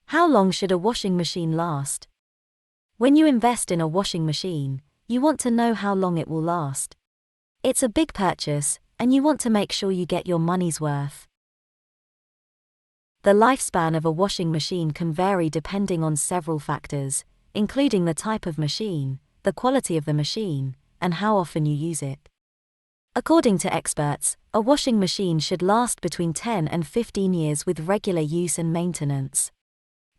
How long should a washing machine last? When you invest in a washing machine, you want to know how long it will last. It's a big purchase, and you want to make sure you get your money's worth. The lifespan of a washing machine can vary depending on several factors, including the type of machine, the quality of the machine, and how often you use it. According to experts, a washing machine should last between 10 and 15 years with regular use and maintenance.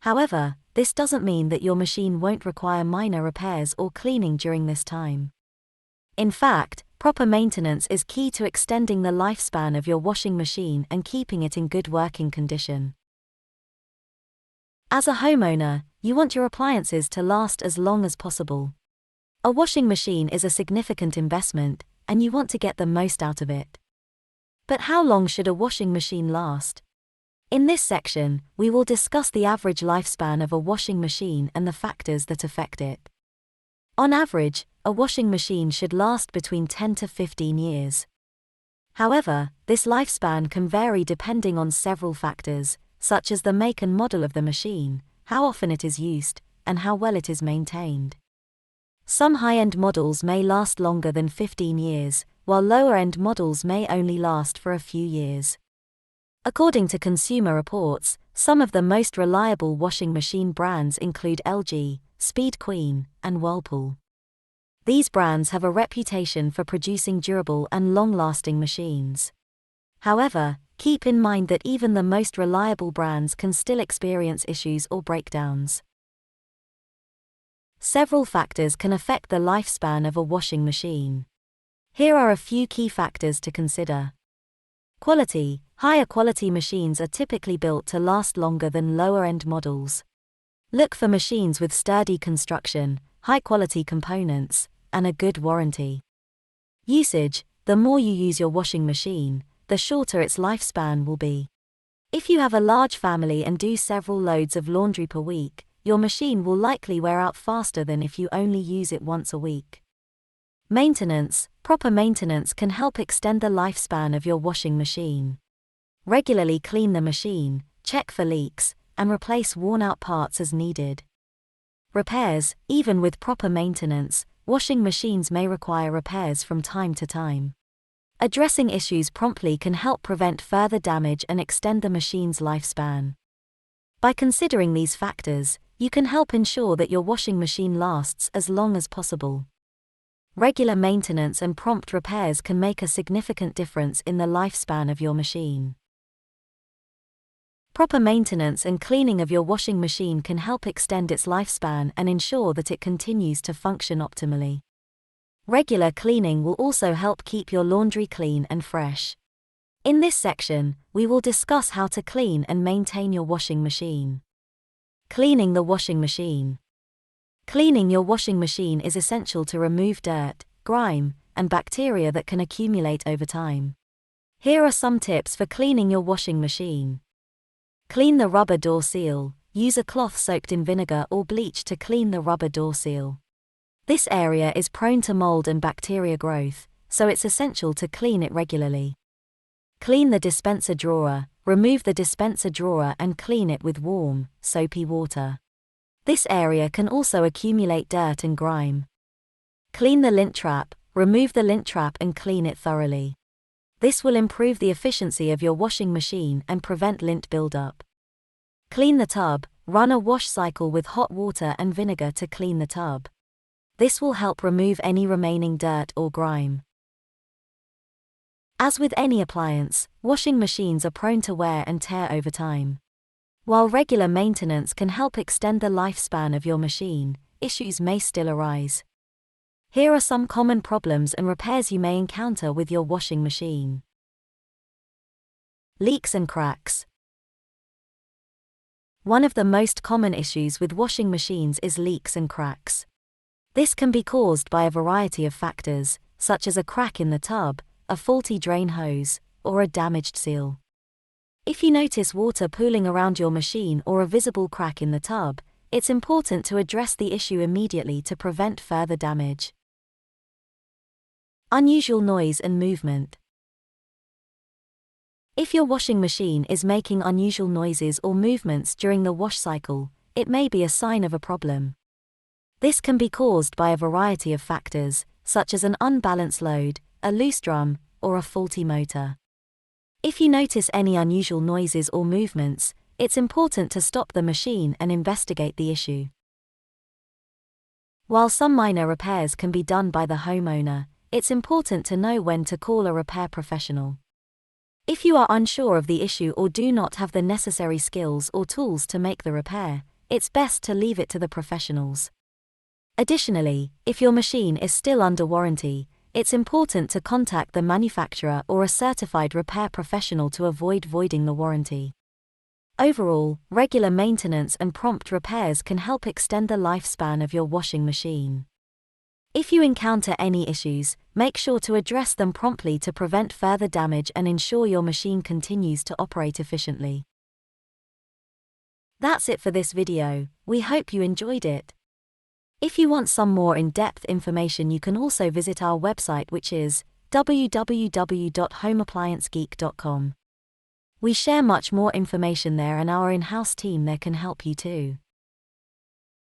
However, this doesn't mean that your machine won't require minor repairs or cleaning during this time. In fact, proper maintenance is key to extending the lifespan of your washing machine and keeping it in good working condition. As a homeowner, you want your appliances to last as long as possible. A washing machine is a significant investment, and you want to get the most out of it. But how long should a washing machine last? In this section, we will discuss the average lifespan of a washing machine and the factors that affect it. On average, a washing machine should last between 10 to 15 years. However, this lifespan can vary depending on several factors, such as the make and model of the machine, how often it is used, and how well it is maintained. Some high-end models may last longer than 15 years, while lower-end models may only last for a few years. According to Consumer Reports, some of the most reliable washing machine brands include LG, Speed Queen, and Whirlpool. These brands have a reputation for producing durable and long-lasting machines. However, keep in mind that even the most reliable brands can still experience issues or breakdowns. Several factors can affect the lifespan of a washing machine. Here are a few key factors to consider. Quality. Higher quality machines are typically built to last longer than lower-end models. Look for machines with sturdy construction, high-quality components, and a good warranty. Usage. The more you use your washing machine, the shorter its lifespan will be. If you have a large family and do several loads of laundry per week, your machine will likely wear out faster than if you only use it once a week. Maintenance. Proper maintenance can help extend the lifespan of your washing machine. Regularly clean the machine, check for leaks, and replace worn-out parts as needed. Repairs. Even with proper maintenance, washing machines may require repairs from time to time. Addressing issues promptly can help prevent further damage and extend the machine's lifespan. By considering these factors, you can help ensure that your washing machine lasts as long as possible. Regular maintenance and prompt repairs can make a significant difference in the lifespan of your machine. Proper maintenance and cleaning of your washing machine can help extend its lifespan and ensure that it continues to function optimally. Regular cleaning will also help keep your laundry clean and fresh. In this section, we will discuss how to clean and maintain your washing machine. Cleaning the washing machine. Cleaning your washing machine is essential to remove dirt, grime, and bacteria that can accumulate over time. Here are some tips for cleaning your washing machine. Clean the rubber door seal. Use a cloth soaked in vinegar or bleach to clean the rubber door seal. This area is prone to mold and bacteria growth, so it's essential to clean it regularly. Clean the dispenser drawer. Remove the dispenser drawer and clean it with warm, soapy water. This area can also accumulate dirt and grime. Clean the lint trap. Remove the lint trap and clean it thoroughly. This will improve the efficiency of your washing machine and prevent lint buildup. Clean the tub. Run a wash cycle with hot water and vinegar to clean the tub. This will help remove any remaining dirt or grime. As with any appliance, washing machines are prone to wear and tear over time. While regular maintenance can help extend the lifespan of your machine, issues may still arise. Here are some common problems and repairs you may encounter with your washing machine. Leaks and cracks. One of the most common issues with washing machines is leaks and cracks. This can be caused by a variety of factors, such as a crack in the tub, a faulty drain hose, or a damaged seal. If you notice water pooling around your machine or a visible crack in the tub, it's important to address the issue immediately to prevent further damage. Unusual noise and movement. If your washing machine is making unusual noises or movements during the wash cycle, it may be a sign of a problem. This can be caused by a variety of factors, such as an unbalanced load, a loose drum, or a faulty motor. If you notice any unusual noises or movements, it's important to stop the machine and investigate the issue. While some minor repairs can be done by the homeowner, it's important to know when to call a repair professional. If you are unsure of the issue or do not have the necessary skills or tools to make the repair, it's best to leave it to the professionals. Additionally, if your machine is still under warranty, it's important to contact the manufacturer or a certified repair professional to avoid voiding the warranty. Overall, regular maintenance and prompt repairs can help extend the lifespan of your washing machine. If you encounter any issues, make sure to address them promptly to prevent further damage and ensure your machine continues to operate efficiently. That's it for this video. We hope you enjoyed it. If you want some more in-depth information, you can also visit our website, which is www.homeappliancegeek.com. We share much more information there, and our in-house team there can help you too.